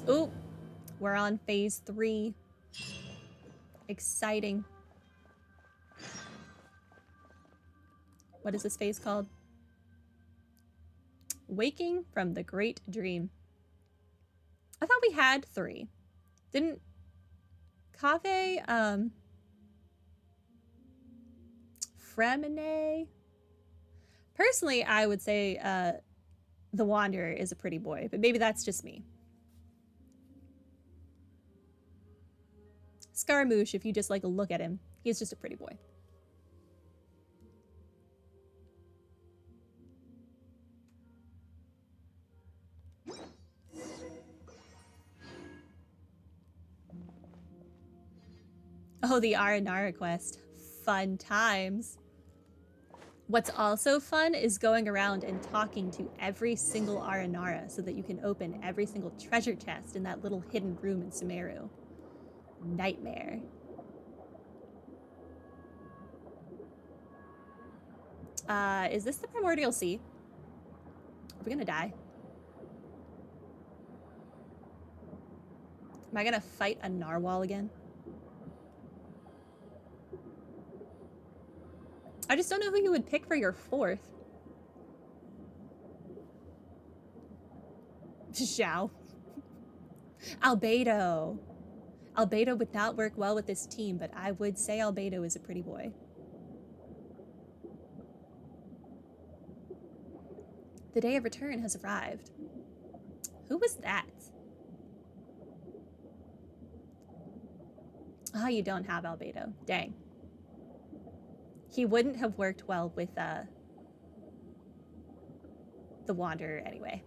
Ooh, we're on phase 3. Exciting. What is this phase called? Waking from the Great Dream. I thought we had 3. Didn't Cave, Fremine? Personally, I would say the Wanderer is a pretty boy, but maybe that's just me. Scaramouche, if you just like look at him, he's just a pretty boy. Oh, the Aranara quest. Fun times. What's also fun is going around and talking to every single Aranara so that you can open every single treasure chest in that little hidden room in Sumeru. Nightmare. Is this the Primordial Sea? Are we gonna die? Am I gonna fight a narwhal again? I just don't know who you would pick for your 4th. Xiao. Albedo. Albedo would not work well with this team, but I would say Albedo is a pretty boy. The day of return has arrived. Who was that? Ah, you don't have Albedo. Dang. He wouldn't have worked well with the Wanderer anyway.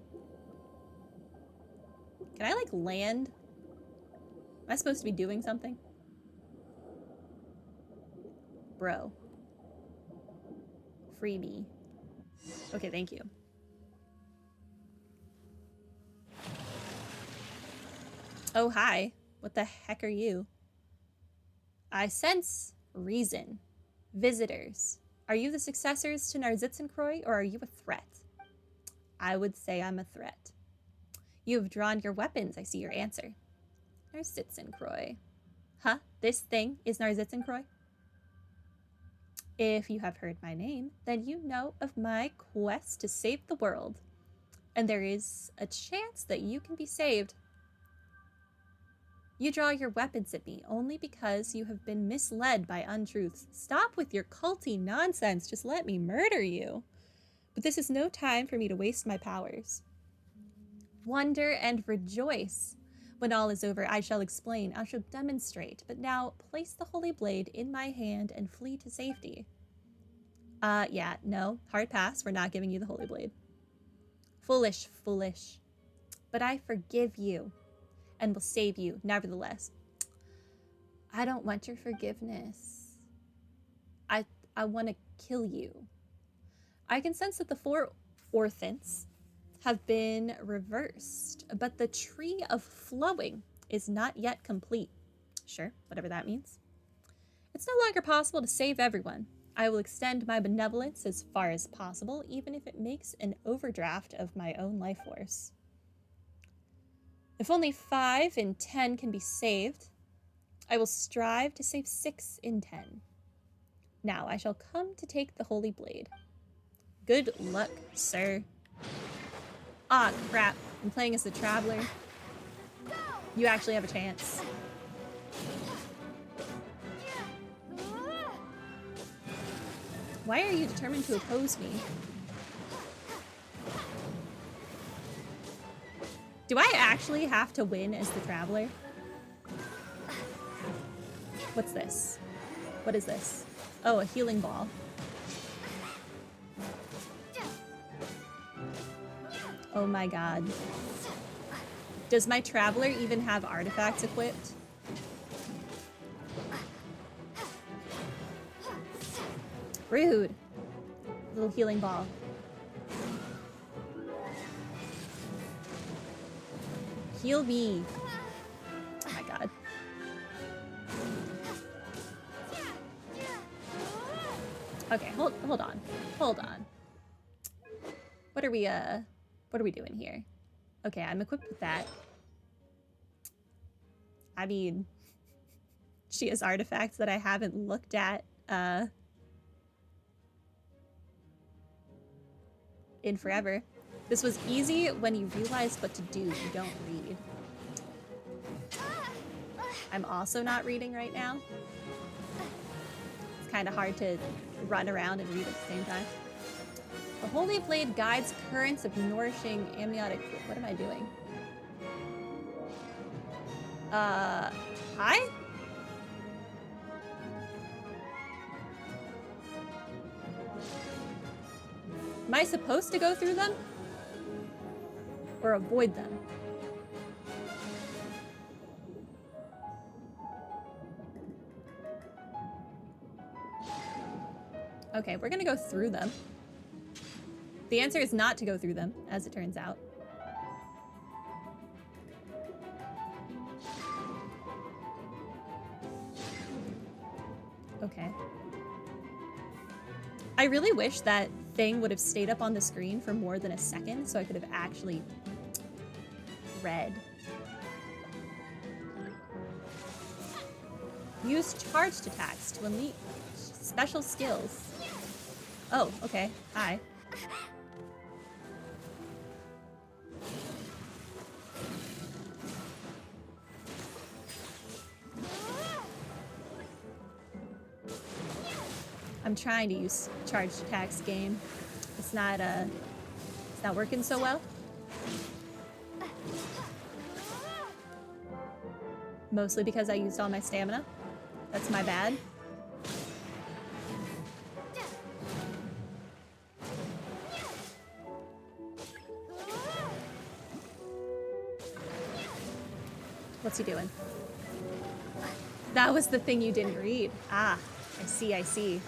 Can I, like, land? Am I supposed to be doing something? Bro. Free me. Okay, thank you. Oh, hi. What the heck are you? I sense reason. Visitors. Are you the successors to Narzitzenkroy, or are you a threat? I would say I'm a threat. You have drawn your weapons. I see your answer. Narzitzenkroy. Huh? This thing is Narzitzenkroy? If you have heard my name, then you know of my quest to save the world. And there is a chance that you can be saved. You draw your weapons at me only because you have been misled by untruths. Stop with your culty nonsense. Just let me murder you. But this is no time for me to waste my powers. Wonder and rejoice. When all is over, I shall explain. I shall demonstrate. But now, place the holy blade in my hand and flee to safety. Yeah, no. Hard pass. We're not giving you the holy blade. Foolish, foolish. But I forgive you and will save you, nevertheless. I don't want your forgiveness. I want to kill you. I can sense that the 4 orphans have been reversed, but the tree of flowing is not yet complete. Sure, whatever that means. It's no longer possible to save everyone. I will extend my benevolence as far as possible, even if it makes an overdraft of my own life force. If only 5 in 10 can be saved, I will strive to save 6 in 10. Now I shall come to take the holy blade. Good luck, sir. Ah, crap. I'm playing as the Traveler. You actually have a chance. Why are you determined to oppose me? Do I actually have to win as the Traveler? What's this? What is this? Oh, a healing ball. Oh my god. Does my Traveler even have artifacts equipped? Rude. Little healing ball. Heal me. Oh my god. Okay, hold on. Hold on. What are we doing here? Okay, I'm equipped with that. I mean, she has artifacts that I haven't looked at in forever. This was easy when you realized what to do. You don't read. I'm also not reading right now. It's kind of hard to run around and read at the same time. The Holy Blade guides currents of nourishing amniotic fluid. What am I doing? Hi? Am I supposed to go through them? Or avoid them? Okay, we're gonna go through them. The answer is not to go through them, as it turns out. Okay. I really wish that thing would have stayed up on the screen for more than a second so I could have actually read. Use charged attacks to unleash special skills. Oh, okay. Hi. I'm trying to use charged attacks game. It's not working so well. Mostly because I used all my stamina. That's my bad. What's he doing? That was the thing you didn't read. Ah, I see, I see.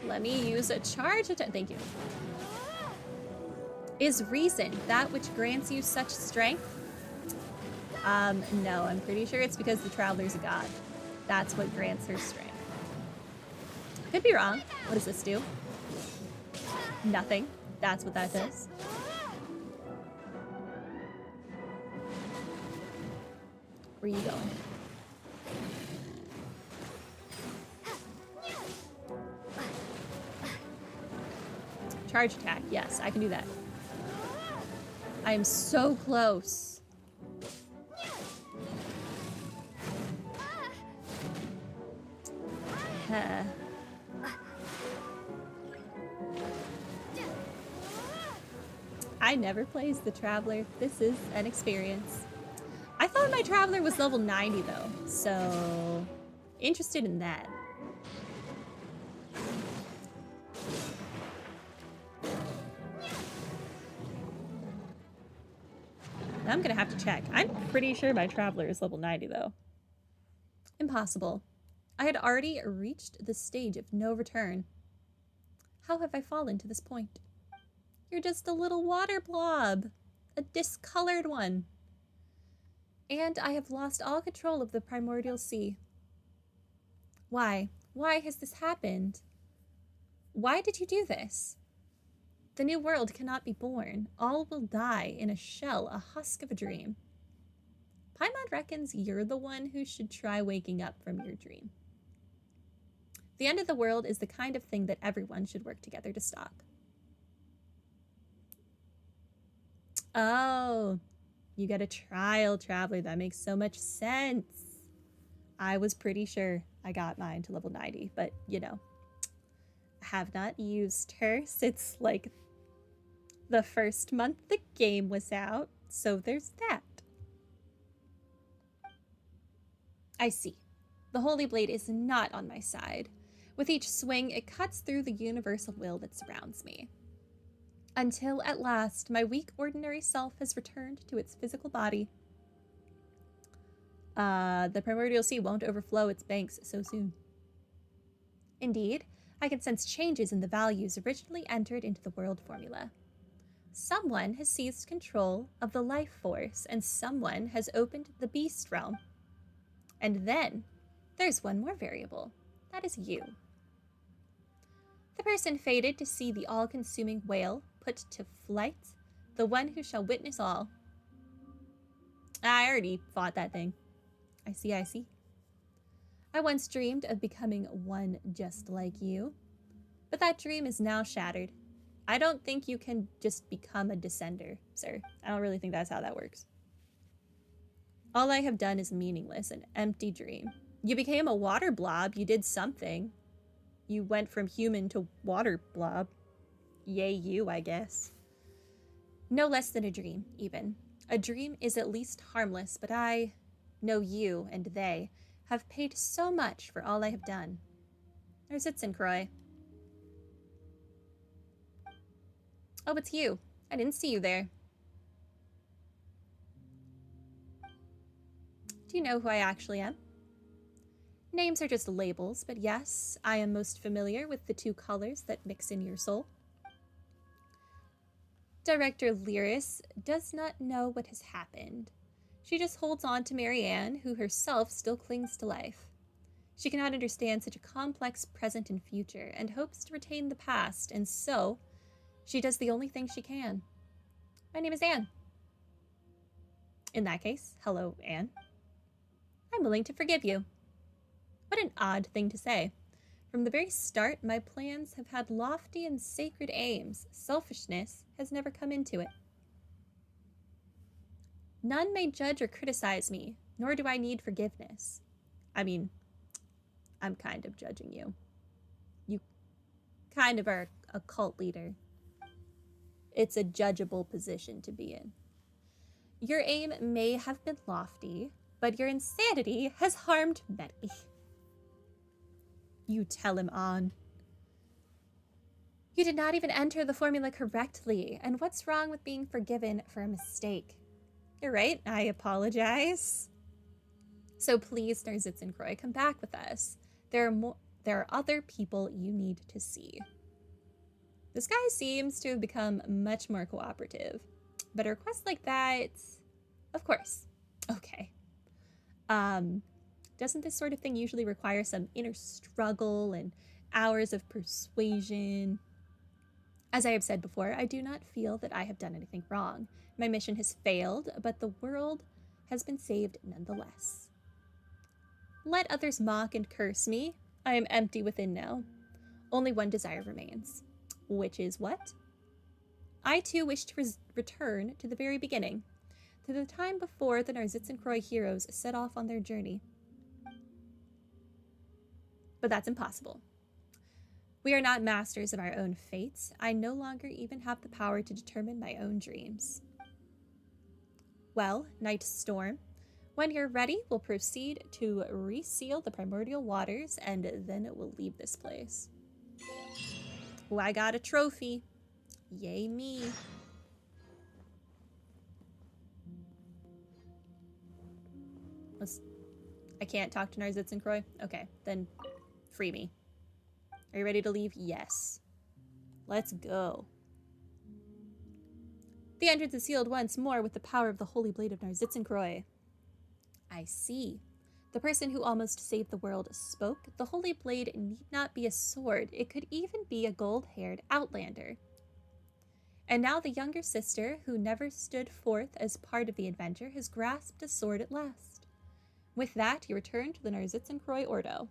Let me use a charge attack. Thank you. Is reason that which grants you such strength? No, I'm pretty sure it's because the Traveler's a god. That's what grants her strength. Could be wrong. What does this do? Nothing. That's what that does. Where are you going? Charge attack. Yes, I can do that. I am so close. I never plays the Traveler. This is an experience. I thought my Traveler was level 90 though, so interested in that. I'm gonna have to check. I'm pretty sure my Traveler is level 90 though. Impossible. I had already reached the stage of no return. How have I fallen to this point? You're just a little water blob. A discolored one. And I have lost all control of the primordial sea. Why? Why has this happened? Why did you do this? The new world cannot be born. All will die in a shell, a husk of a dream. Paimon reckons you're the one who should try waking up from your dream. The end of the world is the kind of thing that everyone should work together to stop. Oh, you got a trial Traveler. That makes so much sense. I was pretty sure I got mine to level 90, but you know, I have not used her since like the first month the game was out, so there's that. I see. The Holy Blade is not on my side. With each swing, it cuts through the universal will that surrounds me. Until at last, my weak ordinary self has returned to its physical body. The primordial sea won't overflow its banks so soon. Indeed, I can sense changes in the values originally entered into the world formula. Someone has seized control of the life force, and someone has opened the beast realm. And then there's one more variable. That is you. The person fated to see the all-consuming whale put to flight, the one who shall witness all. I already fought that thing. I see. I once dreamed of becoming one just like you, but that dream is now shattered. I don't think you can just become a descender, sir. I don't really think that's how that works. All I have done is meaningless, an empty dream. You became a water blob. You did something. You went from human to water blob. Yay you, I guess. No less than a dream, even. A dream is at least harmless, but I know you and they have paid so much for all I have done. There's Itzencroy. Oh, it's you. I didn't see you there. Do you know who I actually am? Names are just labels, but yes, I am most familiar with the two colors that mix in your soul. Director Lyris does not know what has happened. She just holds on to Marianne, who herself still clings to life. She cannot understand such a complex present and future, and hopes to retain the past, and so she does the only thing she can. My name is Anne. In that case, hello, Anne. I'm willing to forgive you. What an odd thing to say. From the very start, my plans have had lofty and sacred aims. Selfishness has never come into it. None may judge or criticize me, nor do I need forgiveness. I mean, I'm kind of judging you. You kind of are a cult leader. It's a judgeable position to be in. Your aim may have been lofty, but your insanity has harmed many. You tell him on. You did not even enter the formula correctly, and what's wrong with being forgiven for a mistake? You're right, I apologize. So please, Itzencroy, come back with us. There are other people you need to see. This guy seems to have become much more cooperative, but a request like that, of course. Okay. Doesn't this sort of thing usually require some inner struggle and hours of persuasion? As I have said before, I do not feel that I have done anything wrong. My mission has failed, but the world has been saved nonetheless. Let others mock and curse me. I am empty within now. Only one desire remains. Which is what? I too wish to return to the very beginning, to the time before the Itzencroy heroes set off on their journey. But that's impossible. We are not masters of our own fates. I no longer even have the power to determine my own dreams. Well, Night Storm, when you're ready, we'll proceed to reseal the primordial waters, and then it will leave this place. Oh, I got a trophy. Yay me. I can't talk to Itzencroy? Okay, then free me. Are you ready to leave? Yes. Let's go. The entrance is sealed once more with the power of the holy blade of Itzencroy. I see. The person who almost saved the world spoke. The holy blade need not be a sword. It could even be a gold-haired outlander. And now the younger sister, who never stood forth as part of the adventure, has grasped a sword at last. With that, you return to the Itzencroy Ordo.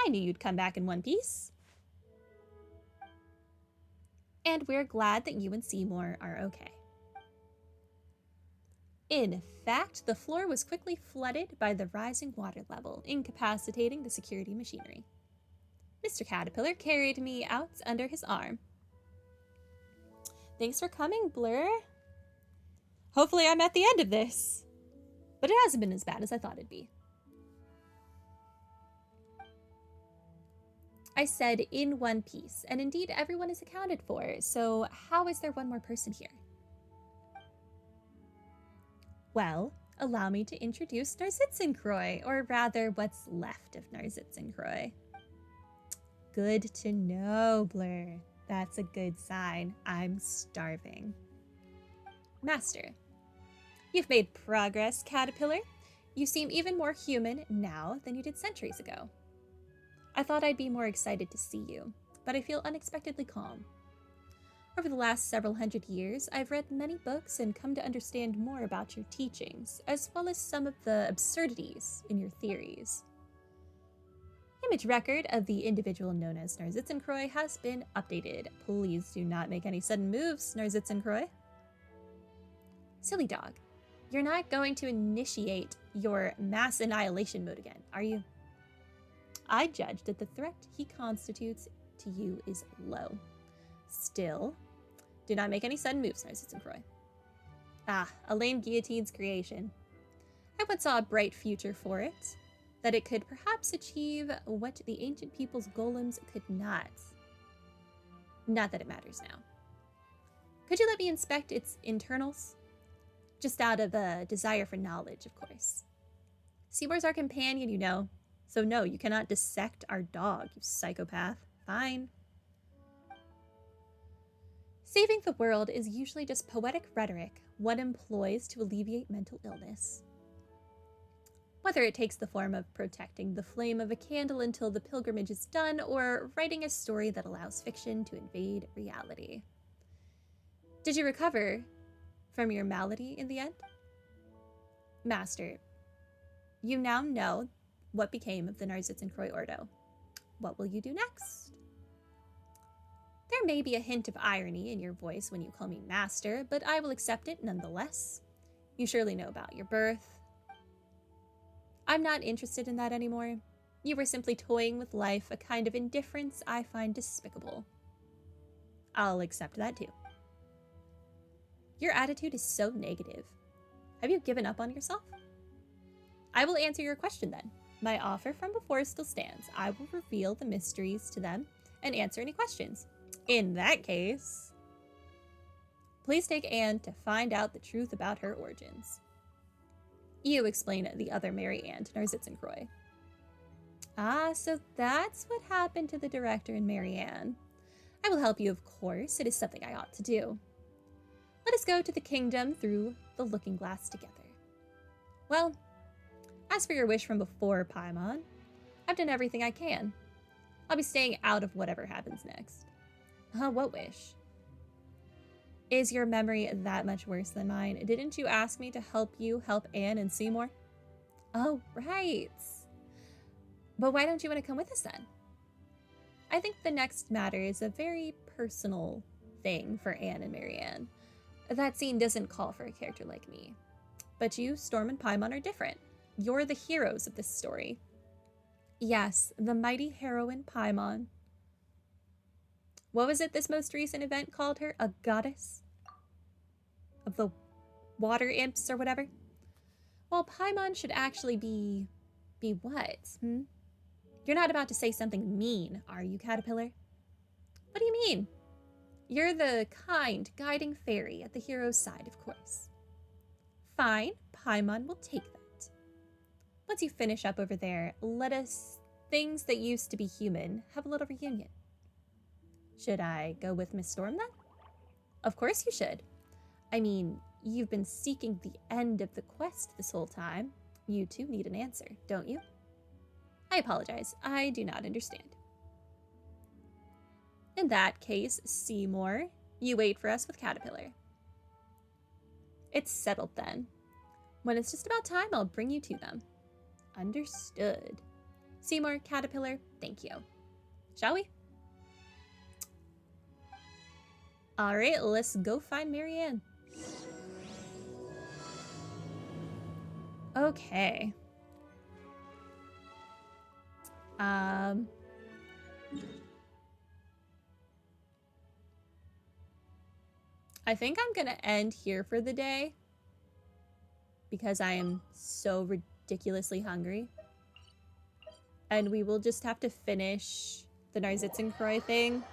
I knew you'd come back in one piece. And we're glad that you and Seymour are okay. In fact, the floor was quickly flooded by the rising water level, incapacitating the security machinery. Mr. Caterpillar carried me out under his arm. Thanks for coming, Blur. Hopefully I'm at the end of this. But it hasn't been as bad as I thought it'd be. I said in one piece, and indeed everyone is accounted for, so how is there one more person here? Well, Allow me to introduce Narzitzenkroy, or rather, what's left of Narzitzenkroy. Good to know, Blur. That's a good sign. I'm starving. Master. You've made progress, Caterpillar. You seem even more human now than you did centuries ago. I thought I'd be more excited to see you, but I feel unexpectedly calm. Over the last several hundred years, I've read many books and come to understand more about your teachings, as well as some of the absurdities in your theories. Image record of the individual known as Narzitzenkroy has been updated. Please do not make any sudden moves, Narzitzenkroy. Silly dog, you're not going to initiate your mass annihilation mode again, are you? I judge that the threat he constitutes to you is low. Still, do not make any sudden moves, Narzitzenkroy. Ah, a lame guillotine's creation. I once saw a bright future for it, that it could perhaps achieve what the ancient people's golems could not. Not that it matters now. Could you let me inspect its internals? Just out of a desire for knowledge, of course. Seymour's our companion, you know. So no, you cannot dissect our dog, you psychopath. Fine. Saving the world is usually just poetic rhetoric one employs to alleviate mental illness. Whether it takes the form of protecting the flame of a candle until the pilgrimage is done, or writing a story that allows fiction to invade reality. Did you recover from your malady in the end? Master, you now know what became of the Narzitzenkroy Ordo. What will you do next? There may be a hint of irony in your voice when you call me Master, but I will accept it nonetheless. You surely know about your birth. I'm not interested in that anymore. You were simply toying with life, a kind of indifference I find despicable. I'll accept that too. Your attitude is so negative. Have you given up on yourself? I will answer your question then. My offer from before still stands. I will reveal the mysteries to them and answer any questions. In that case, please take Anne to find out the truth about her origins. You explain the other Mary Ann to Narzitzenkroy. Ah, so that's what happened to the director and Mary Ann. I will help you, of course. It is something I ought to do. Let us go to the kingdom through the looking glass together. Well, as for your wish from before, Paimon, I've done everything I can. I'll be staying out of whatever happens next. What wish? Is your memory that much worse than mine? Didn't you ask me to help you help Anne and Seymour? Oh, right. But why don't you want to come with us then? I think the next matter is a very personal thing for Anne and Marianne. That scene doesn't call for a character like me. But you, Storm, and Paimon are different. You're the heroes of this story. Yes, the mighty heroine Paimon. What was it this most recent event called her? A goddess? Of the water imps or whatever? Well, Paimon should actually be what? You're not about to say something mean, are you, Caterpillar? What do you mean? You're the kind, guiding fairy at the hero's side, of course. Fine, Paimon will take that. Once you finish up over there, let us, things that used to be human, have a little reunion. Should I go with Miss Storm then? Of course you should. I mean, you've been seeking the end of the quest this whole time. You too need an answer, don't you? I apologize, I do not understand. In that case, Seymour, you wait for us with Caterpillar. It's settled then. When it's just about time, I'll bring you to them. Understood. Seymour, Caterpillar, thank you. Shall we? Alright, let's go find Marianne. Okay. I think I'm gonna end here for the day because I am so ridiculously hungry. And we will just have to finish the Narzitzenkroy thing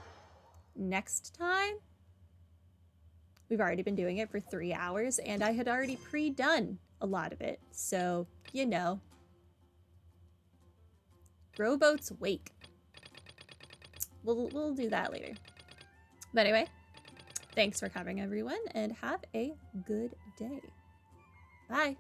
next time. We've already been doing it for 3 hours, and I had already pre-done a lot of it. So, you know. Rowboat's Wake. We'll do that later. But anyway, thanks for coming, everyone, and have a good day. Bye.